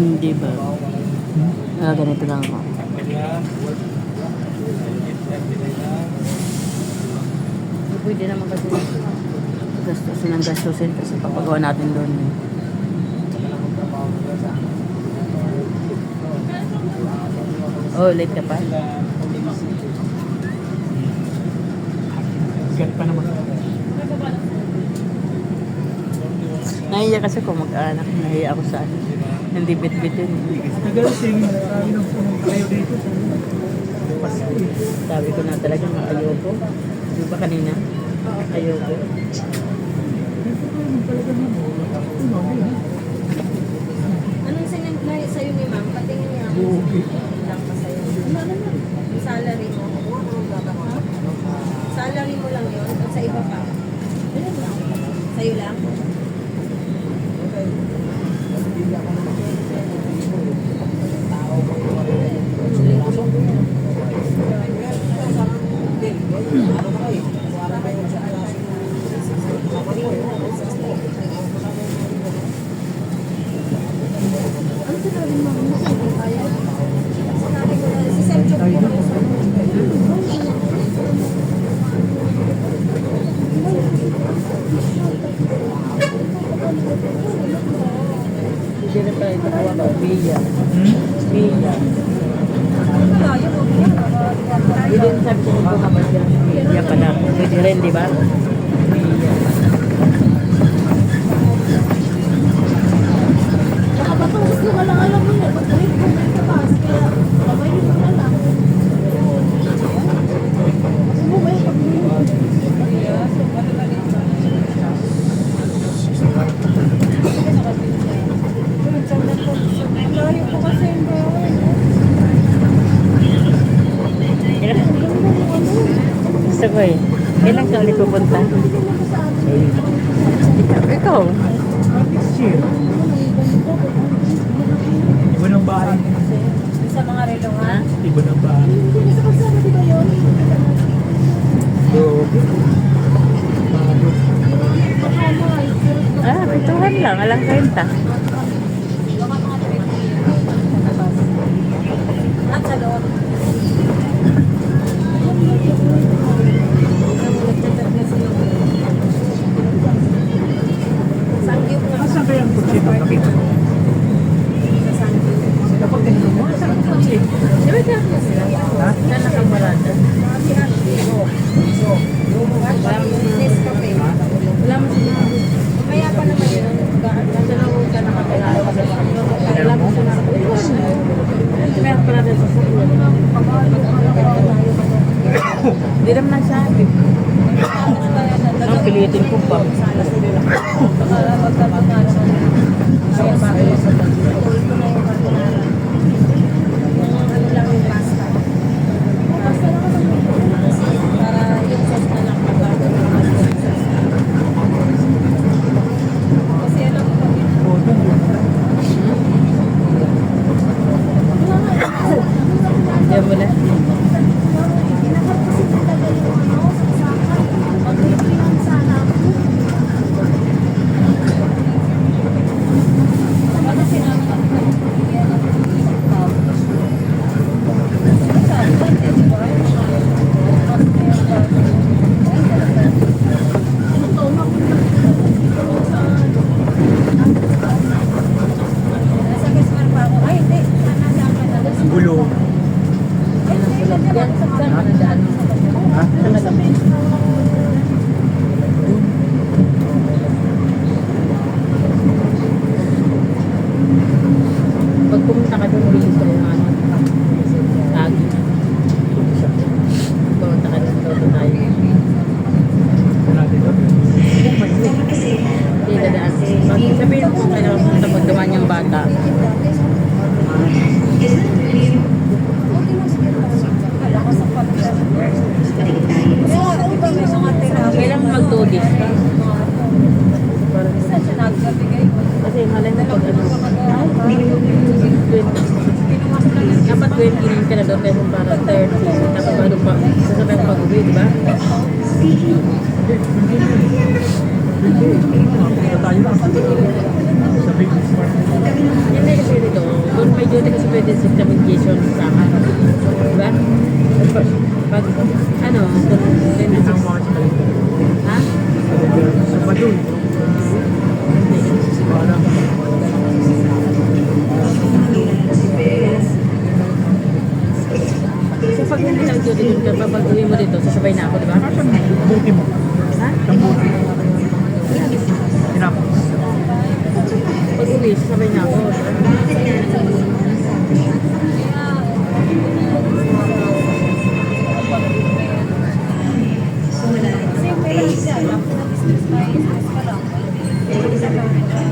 Hindi ba? Ganito lang ako. Pwede naman kasi gastusin ang gastusin kasi papagawa natin doon. Oh, late ka pa? Gat pa naman. Nahiya kasi kung mag-anak. Nahiya ako sa ano. Hindi bit-bitin. Nagalasing. Sabi ng kayo dito. Sabi ko na talaga ayoko. Di ba kanina? Ayoko. Anong sa'yo ni ma'am? Patingin niya ako. Bugi. Lang pa sa'yo. Yung salary mo. Salary mo lang yun? O sa iba pa? Sa'yo lang? Ano sinabi mo? Sinabi ko na si Sir Chok po. Hindi na pala ito kuha ka. Biya. Biya. Hindi rin sabi ko kuha ka ba siya? Biya pala. Pwede rin, di ba? Biya. Nakapatungkos ko ka lang alam mo yun. Pag-trip ko may kapas. Kaya kamay mo na lang. Mo ba yung layo po kasi yung Gusto ko eh. Kailan ka ulit pupunta? Ikaw? Next year. Iba ng bahay. sa mga relo Ha? ha? Iba ng bahay. Hindi sa kasama di ba yun? Pituhan lang. Alang kwenta. At sa loob. Sangyup nga. Asan ba yung kutsi ito? Nakita ko. Sa sangyup. Dapat tinanong mo. Asan ang kutsi? Di ba siya? Ha? Siya nakamarada. Business cafe. Wala mo sinabi. Mamaya pa naman yun. Nasa na huwag ka nakakilala. Wala mo sinabi. Meron pa natin sa sakyan. Hindi naman nagsabi. Ang pilitin ko pa. Diyan mo na. Gulo. Yan, saan mo na daan? Ha? Saan na kami? Pag pumunta ka doon, bilis ka yung ano. Lagi. Pumunta ka doon, toto tayo. Wala dito. Hindi na daan. Sabihin mo kung kailangan pumunta pag gawa niyang bata. Kailangan mag-2 ka. Kasi malay mo pag ano. Dapat 29 ka na doon pero para 30. Tapos bago pa, sasabay ang pag-uwi, di ba? Punta tayo. Sa big smart. Hindi kasi dito,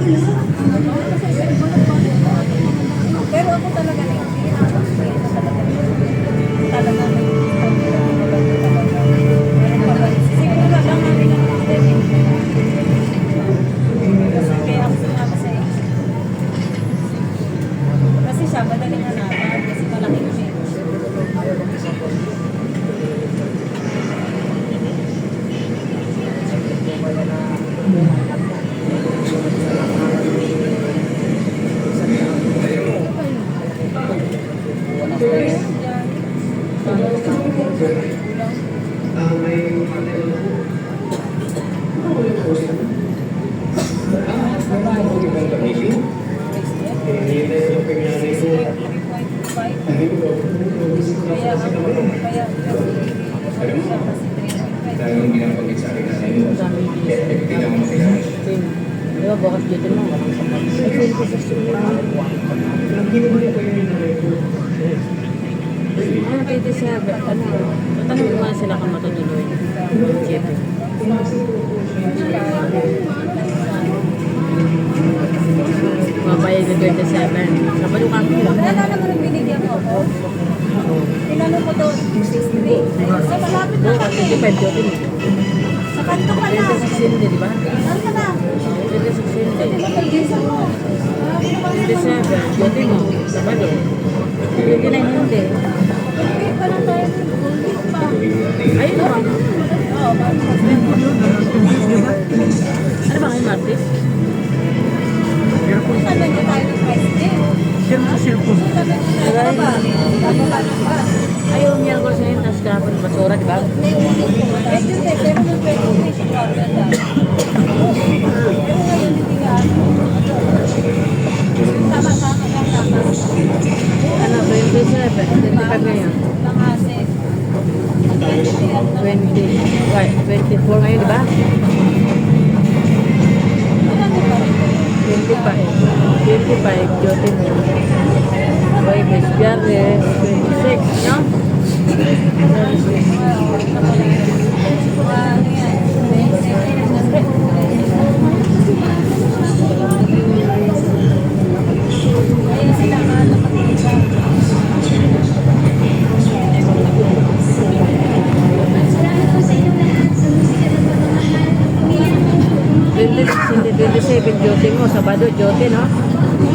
Pero ako talaga na hindi nakakasaya na talaga. Talaga may siguro lang namin ang system. Kasi kaya ako sumama sa ex. Kasi siya, madaling hanapan kasi malaki yung ex. Di ba, bukas dito mo, walang sapat. Ano kayo di siya, ano, tanong mo nga sila kung matutuloy. Jeep. Mapayag na 27. Kapalo ka mo. Wala naman ang binigyan mo ako. Tinanong mo doon, 63. So, malapit na kami. 25 dito mo. Sa kanto ka na. 26 di ba? Saan ka na? 26 Di ba nag-isa mo? 27, dito mo. Sabado. 29 hindi. Nag-wait pa lang tayo. Nag-wait pa. Ayun naman. Oo, bakit? Ano ba kayo, Martis? Sabi niyo tayo ng price din. Sirko. Sabi niyo tayo ba? Bababa ng bus. Ayaw niya ko sa yun, tapos kahapon basura, di ba? Medyo hindi, pero nung 20 siya problem lang. Pero ngayon hindi ka tama. Ano, 27, 25 ngayon. Langase. 24 ngayon, di ba? 25, Jotin mo. Webes, Biyernes, 26, no? Hindi, 27 Jotin mo, Sabado Jotin, no?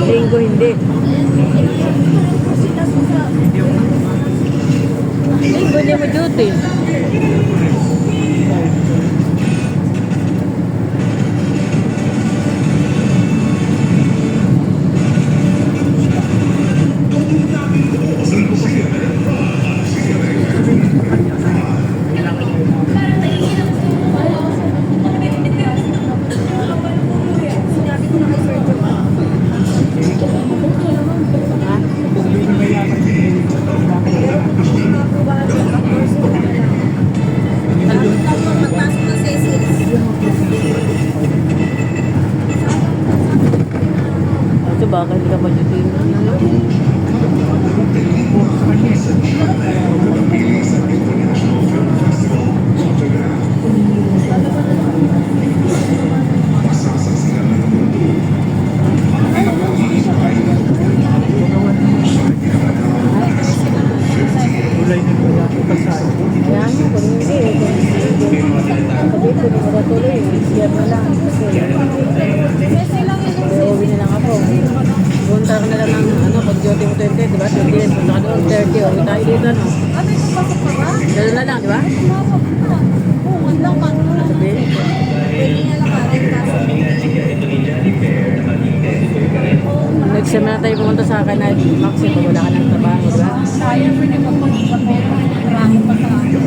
Linggo hindi. Linggo niya mo Jotin. Ito baka hindi ka majutin. Kulay na pala ako kasal. Yan, kung hindi, sabi ko, hindi magatuloy. Siya na lang. Uuwi na lang ako. Punta ka na lang ng, ano, pag duty mo 20, di ba? 20, punta ka doon, 30, uwi tayo dito, no? Dalo na lang, di ba? Sabi, next time na tayo pumunta sa akin na Maxi, pag wala ka ng trabaho, di ba? Sayang mo niyo magpapapera. Marami pa sa akin.